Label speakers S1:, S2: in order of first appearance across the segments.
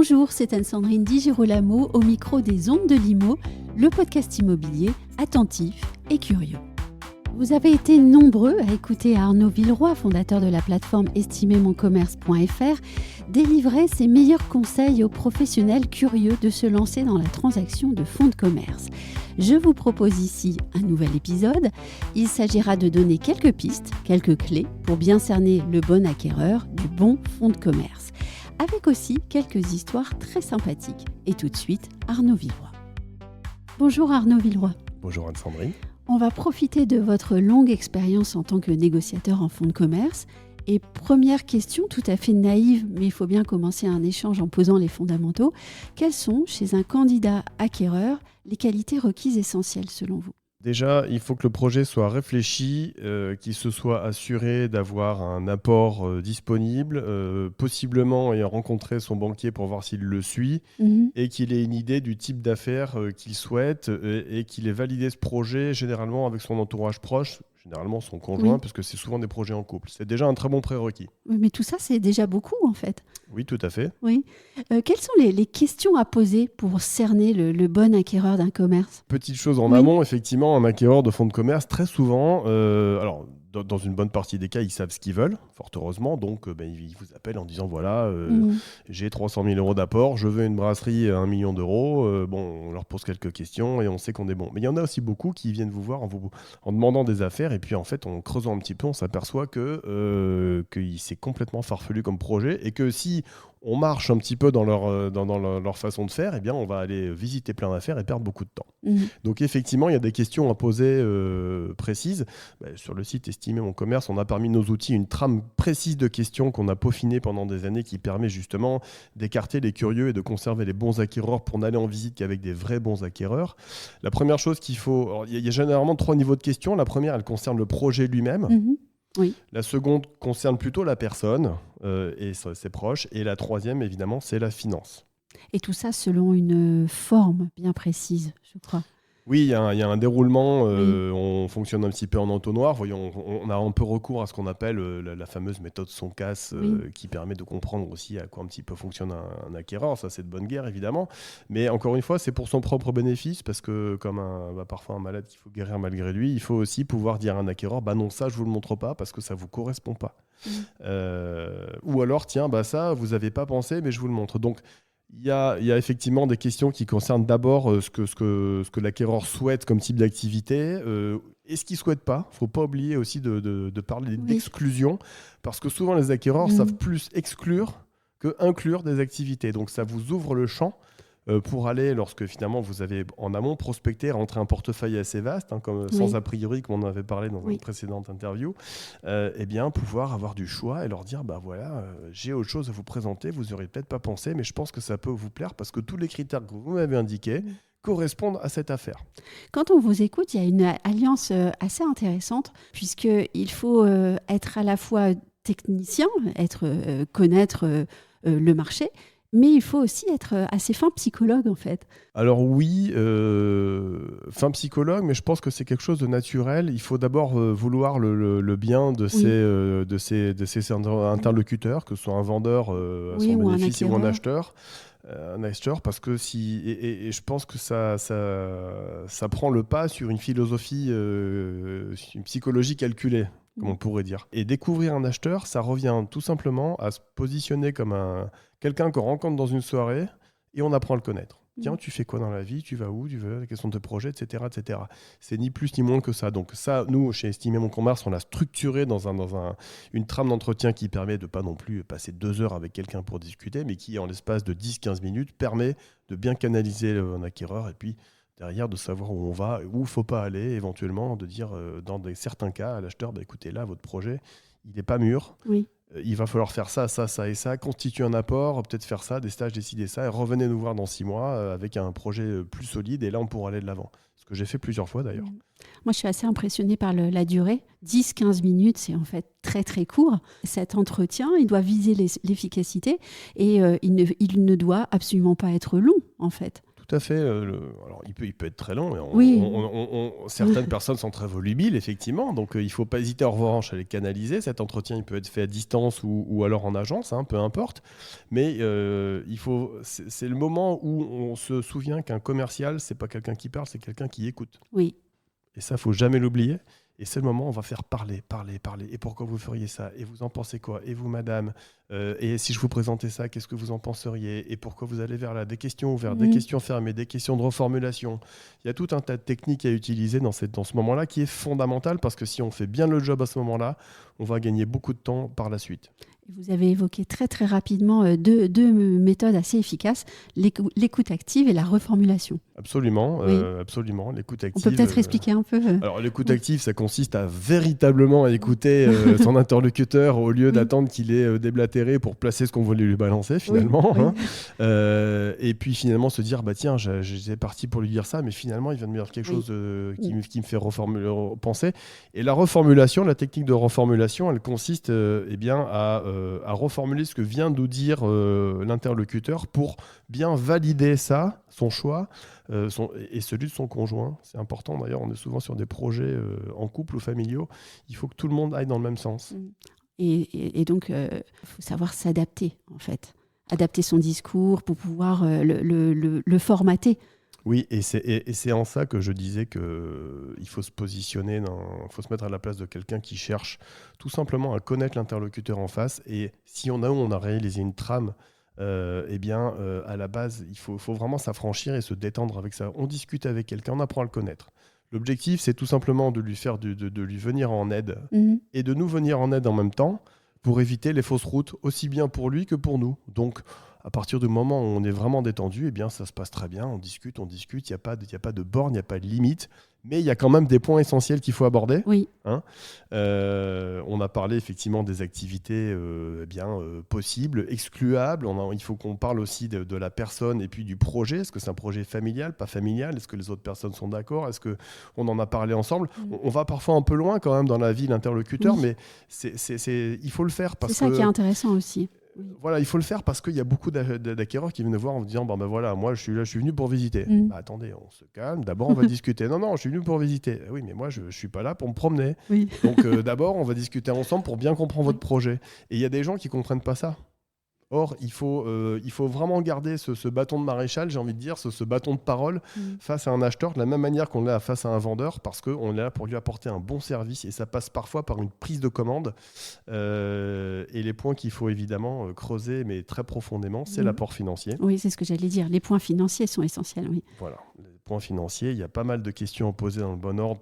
S1: Bonjour, c'est Anne-Sandrine Di Girolamo au micro des Ondes de l'Imo, le podcast immobilier attentif et curieux. Vous avez été nombreux à écouter Arnaud Villeroy, fondateur de la plateforme estimermoncommerce.fr, délivrer ses meilleurs conseils aux professionnels curieux de se lancer dans la transaction de fonds de commerce. Je vous propose ici un nouvel épisode. Il s'agira de donner quelques pistes, quelques clés pour bien cerner le bon acquéreur du bon fonds de commerce. Avec aussi quelques histoires très sympathiques. Et tout de suite, Arnaud Villeroy. Bonjour Arnaud Villeroy.
S2: Bonjour Anne-Sandrine.
S1: On va profiter de votre longue expérience en tant que négociateur en fonds de commerce. Et première question tout à fait naïve, mais il faut bien commencer un échange en posant les fondamentaux. Quelles sont, chez un candidat acquéreur, les qualités requises essentielles selon vous ?
S2: Déjà, il faut que le projet soit réfléchi, qu'il se soit assuré d'avoir un apport disponible, possiblement ayant rencontré son banquier pour voir s'il le suit, et qu'il ait une idée du type d'affaires qu'il souhaite et qu'il ait validé ce projet généralement avec son entourage proche, généralement son conjoint, parce que c'est souvent des projets en couple. C'est déjà un très bon prérequis.
S1: Oui, mais tout ça, c'est déjà beaucoup en fait.
S2: Oui, tout à fait.
S1: Oui. Quelles sont les questions à poser pour cerner le bon acquéreur d'un commerce ?
S2: Petite chose en amont, effectivement, un acquéreur de fonds de commerce, très souvent, alors dans une bonne partie des cas, ils savent ce qu'ils veulent, fort heureusement, donc ils vous appellent en disant voilà, j'ai 300 000 euros d'apport, je veux une brasserie à 1 million d'euros. On leur pose quelques questions et on sait qu'on est bon. Mais il y en a aussi beaucoup qui viennent vous voir en demandant des affaires, et puis en fait, en creusant un petit peu, on s'aperçoit que c'est complètement farfelu comme projet, et que si on marche un petit peu dans leur façon de faire, eh bien, on va aller visiter plein d'affaires et perdre beaucoup de temps. Donc effectivement, il y a des questions à poser précises. Sur le site Estimer mon commerce, on a parmi nos outils une trame précise de questions qu'on a peaufinées pendant des années, qui permet justement d'écarter les curieux et de conserver les bons acquéreurs pour n'aller en visite qu'avec des vrais bons acquéreurs. La première chose qu'il faut... Alors, il y a généralement 3 niveaux de questions. La première, elle concerne le projet lui-même.
S1: Oui.
S2: La seconde concerne plutôt la personne et ses proches. Et la troisième, évidemment, c'est la finance.
S1: Et tout ça selon une forme bien précise, je crois.
S2: Oui, il y a un déroulement. On fonctionne un petit peu en entonnoir. Voyons, on a un peu recours à ce qu'on appelle la fameuse méthode Son-Casse, qui permet de comprendre aussi à quoi un petit peu fonctionne un acquéreur. Ça, c'est de bonne guerre, évidemment. Mais encore une fois, c'est pour son propre bénéfice, parce que comme parfois un malade qu'il faut guérir malgré lui, il faut aussi pouvoir dire à un acquéreur, non, ça, je vous le montre pas parce que ça vous correspond pas. Ou alors, tiens, ça, vous avez pas pensé, mais je vous le montre. Donc, il y a effectivement des questions qui concernent d'abord ce que l'acquéreur souhaite comme type d'activité et ce qu'il ne souhaite pas. Il ne faut pas oublier aussi de parler d'exclusion, parce que souvent les acquéreurs savent plus exclure que inclure des activités. Donc ça vous ouvre le champ pour aller, lorsque finalement vous avez en amont prospecté, rentrer un portefeuille assez vaste, sans a priori, comme on en avait parlé dans une précédente interview, pouvoir avoir du choix et leur dire j'ai autre chose à vous présenter, vous n'aurez peut-être pas pensé, mais je pense que ça peut vous plaire parce que tous les critères que vous m'avez indiqués correspondent à cette affaire. Quand
S1: on vous écoute, il y a une alliance assez intéressante, puisqu'il faut être à la fois technicien, connaître le marché, mais il faut aussi être assez fin psychologue, en fait.
S2: Alors oui, fin psychologue, mais je pense que c'est quelque chose de naturel. Il faut d'abord vouloir le bien de ses interlocuteurs, que ce soit un vendeur à son bénéfice ou un acheteur. Parce que et je pense que ça prend le pas sur une philosophie, une psychologie calculée, comme on pourrait dire. Et découvrir un acheteur, ça revient tout simplement à se positionner comme quelqu'un qu'on rencontre dans une soirée et on apprend à le connaître. Tiens, tu fais quoi dans la vie ? Tu vas où ? Quels sont tes projets, etc., etc. C'est ni plus ni moins que ça. Donc ça, nous, chez Estimer mon commerce, on l'a structuré dans une trame d'entretien qui permet de pas non plus passer 2 heures avec quelqu'un pour discuter, mais qui, en l'espace de 10-15 minutes, permet de bien canaliser un acquéreur et puis derrière de savoir où on va, où il ne faut pas aller, éventuellement de dire, dans certains cas, à l'acheteur, écoutez, là, votre projet, il n'est pas mûr. Oui. Il va falloir faire ça, ça, ça et ça, constituer un apport, peut-être faire ça, des stages, décider ça, et revenez nous voir dans 6 mois avec un projet plus solide, et là, on pourra aller de l'avant. Ce que j'ai fait plusieurs fois, d'ailleurs.
S1: Moi, je suis assez impressionnée par la durée. 10-15 minutes, c'est en fait très, très court. Cet entretien, il doit viser l'efficacité, et il ne doit absolument pas être long, en fait.
S2: tout à fait. Alors, il peut être très long.
S1: Oui.
S2: Certaines personnes sont très volubiles, effectivement. Donc, il ne faut pas hésiter en revanche à les canaliser. Cet entretien, il peut être fait à distance ou alors en agence, peu importe. Mais c'est le moment où on se souvient qu'un commercial, ce n'est pas quelqu'un qui parle, c'est quelqu'un qui écoute.
S1: Oui.
S2: Et ça, il ne faut jamais l'oublier. Et c'est le moment où on va faire parler. Et pourquoi vous feriez ça? Et vous en pensez quoi? Et vous, madame? Et si je vous présentais ça, qu'est-ce que vous en penseriez? Et pourquoi vous allez vers là? Des questions ouvertes, des questions fermées, des questions de reformulation. Il y a tout un tas de techniques à utiliser dans ce moment-là qui est fondamental parce que si on fait bien le job à ce moment-là, on va gagner beaucoup de temps par la suite.
S1: Vous avez évoqué très très rapidement deux méthodes assez efficaces, l'écoute active et la reformulation.
S2: Absolument,
S1: Oui.
S2: Absolument. L'écoute active.
S1: On peut peut-être expliquer un peu.
S2: Alors l'écoute active, ça consiste à véritablement écouter son interlocuteur au lieu d'attendre qu'il ait déblatéré pour placer ce qu'on voulait lui balancer finalement.
S1: Oui.
S2: Et puis finalement se dire, tiens, j'étais parti pour lui dire ça, mais finalement il vient de me dire quelque chose qui me fait penser. Et la reformulation, la technique de reformulation, elle consiste à reformuler ce que vient de dire l'interlocuteur pour bien valider ça, son choix, et celui de son conjoint. C'est important d'ailleurs, on est souvent sur des projets en couple ou familiaux. Il faut que tout le monde aille dans le même sens.
S1: Et donc, faut savoir s'adapter en fait. Adapter son discours pour pouvoir le formater.
S2: Oui, et c'est en ça que je disais qu'il faut se positionner, il faut se mettre à la place de quelqu'un qui cherche tout simplement à connaître l'interlocuteur en face. Et si on a réalisé une trame, à la base, il faut vraiment s'affranchir et se détendre avec ça. On discute avec quelqu'un, on apprend à le connaître. L'objectif, c'est tout simplement de lui venir en aide et de nous venir en aide en même temps pour éviter les fausses routes, aussi bien pour lui que pour nous. Donc, à partir du moment où on est vraiment détendu, ça se passe très bien, on discute, il n'y a pas de borne, il n'y a pas de limite, mais il y a quand même des points essentiels qu'il faut aborder.
S1: Oui.
S2: On a parlé effectivement des activités possibles, excluables. Il faut qu'on parle aussi de la personne et puis du projet. Est-ce que c'est un projet familial, pas familial? Est-ce que les autres personnes sont d'accord? Est-ce qu'on en a parlé ensemble? On va parfois un peu loin quand même dans la vie de l'interlocuteur, mais il faut le faire.
S1: C'est ça qui est intéressant aussi.
S2: Voilà, il faut le faire parce qu'il y a beaucoup d'acquéreurs qui viennent nous voir en disant voilà, moi je suis venu pour visiter. Attendez, on se calme, d'abord on va discuter. Non, je suis venu pour visiter. Oui, mais moi je suis pas là pour me promener.
S1: Oui.
S2: Donc d'abord on va discuter ensemble pour bien comprendre votre projet. Et il y a des gens qui comprennent pas ça. Or, il faut vraiment garder ce bâton de maréchal, j'ai envie de dire, ce bâton de parole face à un acheteur, de la même manière qu'on l'a face à un vendeur, parce qu'on est là pour lui apporter un bon service, et ça passe parfois par une prise de commande. Et les points qu'il faut évidemment creuser, mais très profondément, c'est l'apport financier.
S1: Oui, c'est ce que j'allais dire. Les points financiers sont essentiels, oui.
S2: Voilà, les points financiers, il y a pas mal de questions à poser dans le bon ordre,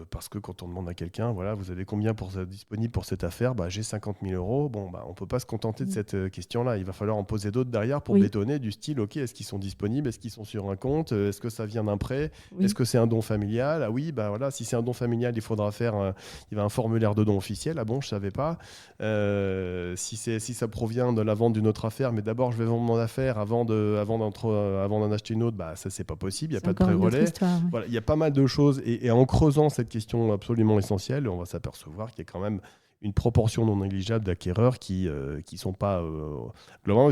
S2: parce que quand on demande à quelqu'un, voilà, vous avez combien disponible pour cette affaire? J'ai 50 000 €. Bon, on ne peut pas se contenter de cette question. Là, il va falloir en poser d'autres derrière pour bétonner du style, ok, est-ce qu'ils sont disponibles, est-ce qu'ils sont sur un compte, est-ce que ça vient d'un prêt, est-ce que c'est un don familial? Ah oui, voilà, si c'est un don familial, il faudra faire un formulaire de don officiel. Ah bon, je savais pas. Si ça provient de la vente d'une autre affaire, mais d'abord je vais vendre mon affaire avant d'en acheter une autre, ça c'est pas possible, il n'y a pas de pré-relais. Voilà, il y a pas mal de choses et en creusant cette question absolument essentielle, on va s'apercevoir qu'il y a quand même une proportion non négligeable d'acquéreurs qui sont pas globalement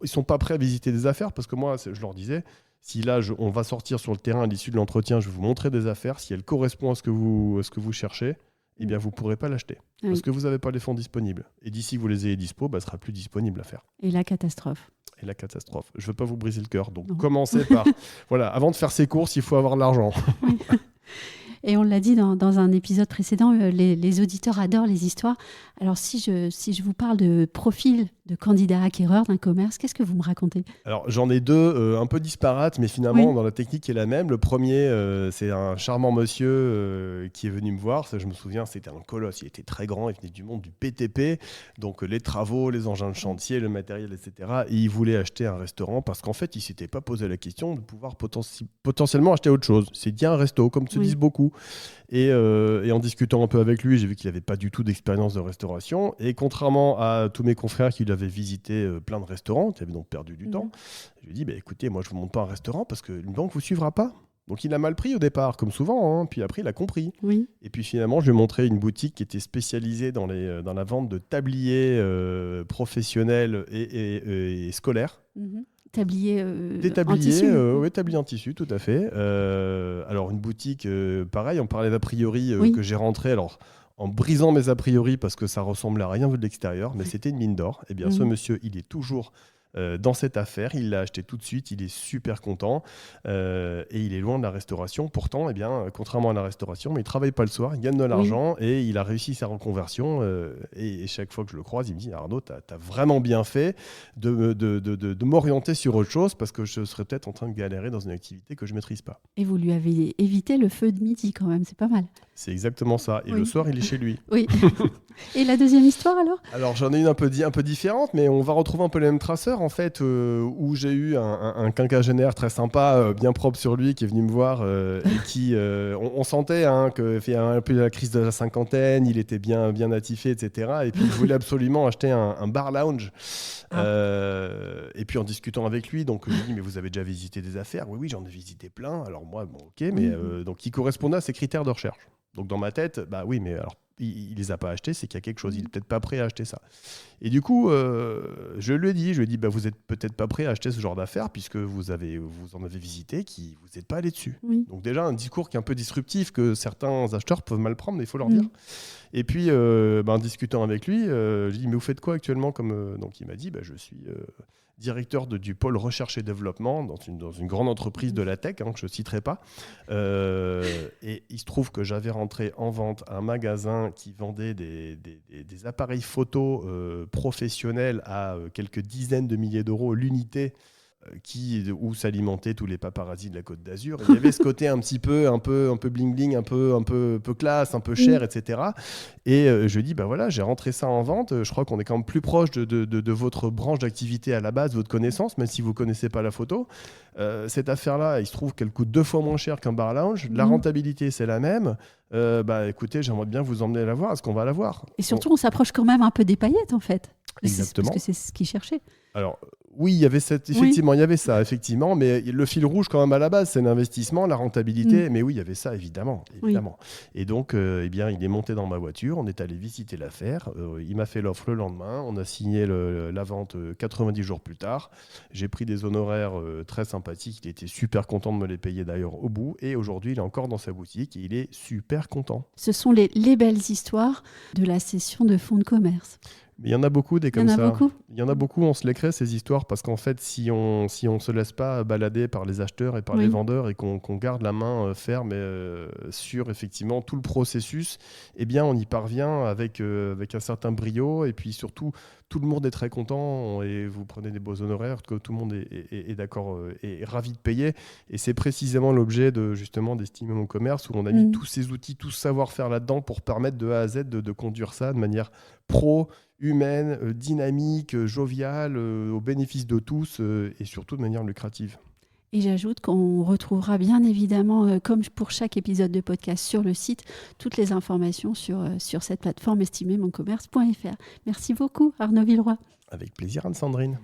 S2: ils sont pas prêts à visiter des affaires, parce que moi je leur disais, si là on va sortir sur le terrain à l'issue de l'entretien, je vais vous montrer des affaires, si elles correspondent à ce que vous cherchez, vous ne pourrez pas l'acheter parce que vous n'avez pas les fonds disponibles, et d'ici que vous les ayez dispo, ne sera plus disponible l'affaire.
S1: Et la catastrophe.
S2: Je ne veux pas vous briser le cœur, donc commencez par voilà, avant de faire ses courses, il faut avoir de l'argent.
S1: Oui. Et on l'a dit dans un épisode précédent, les auditeurs adorent les histoires. Alors, si je vous parle de profil de candidat acquéreur d'un commerce, qu'est-ce que vous me racontez? Alors,
S2: j'en ai deux, un peu disparates, mais finalement, dans la technique qui est la même. Le premier, c'est un charmant monsieur qui est venu me voir. Ça, je me souviens, c'était un colosse. Il était très grand, il venait du monde du BTP. Donc, les travaux, les engins de chantier, le matériel, etc. Et il voulait acheter un restaurant parce qu'en fait, il ne s'était pas posé la question de pouvoir potentiellement acheter autre chose. C'est bien un resto, comme se disent beaucoup. Et en discutant un peu avec lui, j'ai vu qu'il n'avait pas du tout d'expérience de restauration. Et contrairement à tous mes confrères qui lui avaient visité plein de restaurants, qui avaient donc perdu du temps, je lui ai dit, écoutez, moi je ne vous montre pas un restaurant parce qu'une banque ne vous suivra pas. Donc il a mal pris au départ, comme souvent, puis après il a compris.
S1: Oui.
S2: Et puis finalement, je lui ai montré une boutique qui était spécialisée dans la vente de tabliers professionnels et scolaires.
S1: Tablier
S2: Des
S1: en
S2: tabliers,
S1: tissu.
S2: ouais, tabliers en tissu, tout à fait. Alors, une boutique, pareil, on parlait d'a priori
S1: Oui.
S2: que j'ai rentré. Alors, en brisant mes a priori parce que ça ressemblait à rien vu de l'extérieur, mais c'était une mine d'or. Eh bien, ce monsieur, il est toujours dans cette affaire. Il l'a acheté tout de suite. Il est super content et il est loin de la restauration. Pourtant, eh bien, contrairement à la restauration, mais il travaille pas le soir. Il gagne de l'argent et il a réussi sa reconversion. Et chaque fois que je le croise, il me dit Arnaud, t'as vraiment bien fait de m'orienter sur autre chose parce que je serais peut-être en train de galérer dans une activité que je maîtrise pas.
S1: Et vous lui avez évité le feu de midi quand même, c'est pas mal.
S2: C'est exactement ça. Et
S1: Oui.
S2: le soir, il est chez lui.
S1: Oui. Et la deuxième histoire alors ?
S2: Alors j'en ai une un peu différente, mais on va retrouver un peu les mêmes traceurs en fait, où j'ai eu un quinquagénaire très sympa, bien propre sur lui, qui est venu me voir et qui, on sentait qu'il y avait un peu la crise de la cinquantaine, il était bien attifé, etc. Et puis il voulait absolument acheter un bar lounge. Et puis en discutant avec lui, donc je lui dis mais vous avez déjà visité des affaires ? Oui, j'en ai visité plein. Alors moi, bon, ok, mais donc il correspondait à ses critères de recherche. Donc dans ma tête, bah oui, mais alors il les a pas achetés, c'est qu'il y a quelque chose, il est peut-être pas prêt à acheter ça. Et du coup, je lui ai dit, bah, vous êtes peut-être pas prêt à acheter ce genre d'affaires puisque vous en avez visité, qui vous n'êtes pas allé dessus.
S1: Oui.
S2: Donc déjà un discours qui est un peu disruptif que certains acheteurs peuvent mal prendre, mais il faut leur dire. Et puis en discutant avec lui, je lui ai dit mais vous faites quoi actuellement comme donc il m'a dit bah, je suis directeur du pôle recherche et développement dans une grande entreprise de la tech, que je ne citerai pas. Et il se trouve que j'avais rentré en vente un magasin qui vendait des appareils photo professionnels à quelques dizaines de milliers d'euros l'unité, où s'alimentaient tous les paparazzis de la Côte d'Azur. Et il y avait ce côté un peu bling-bling, un peu classe, un peu cher, etc. Et je lui dis, bah voilà, j'ai rentré ça en vente. Je crois qu'on est quand même plus proche de votre branche d'activité à la base, votre connaissance, même si vous ne connaissez pas la photo. Cette affaire-là, il se trouve qu'elle coûte 2 fois moins cher qu'un bar lounge. La rentabilité, c'est la même. Bah écoutez, j'aimerais bien vous emmener la voir. Est-ce qu'on va la voir ?
S1: Et surtout, on s'approche quand même un peu des paillettes en fait.
S2: Exactement.
S1: Parce que c'est ce qu'il cherchait.
S2: Alors, oui, il y avait il y avait ça, effectivement, mais le fil rouge quand même à la base, c'est l'investissement, la rentabilité, mais oui, il y avait ça, évidemment.
S1: Oui.
S2: Et donc, eh bien, il est monté dans ma voiture, on est allé visiter l'affaire, il m'a fait l'offre le lendemain, on a signé la vente 90 jours plus tard, j'ai pris des honoraires très sympathiques, il était super content de me les payer d'ailleurs au bout, et aujourd'hui, il est encore dans sa boutique et il est super content.
S1: Ce sont les belles histoires de la session de fonds de commerce.
S2: Mais il y en a beaucoup des comme ça. Il y en a beaucoup, on se les crée ces histoires parce qu'en fait, si on se laisse pas balader par les acheteurs et par les vendeurs et qu'on garde la main ferme sur effectivement tout le processus, eh bien on y parvient avec un certain brio et puis surtout tout le monde est très content et vous prenez des beaux honoraires que tout le monde est d'accord et ravi de payer. Et c'est précisément l'objet justement d'Estimer mon commerce où on a mis tous ces outils, tout ce savoir-faire là-dedans pour permettre de A à Z de conduire ça de manière pro, humaine, dynamique, joviale, au bénéfice de tous et surtout de manière lucrative.
S1: Et j'ajoute qu'on retrouvera bien évidemment, comme pour chaque épisode de podcast sur le site, toutes les informations sur cette plateforme estimermoncommerce.fr. Merci beaucoup Arnaud Villeroy.
S2: Avec plaisir Anne-Sandrine.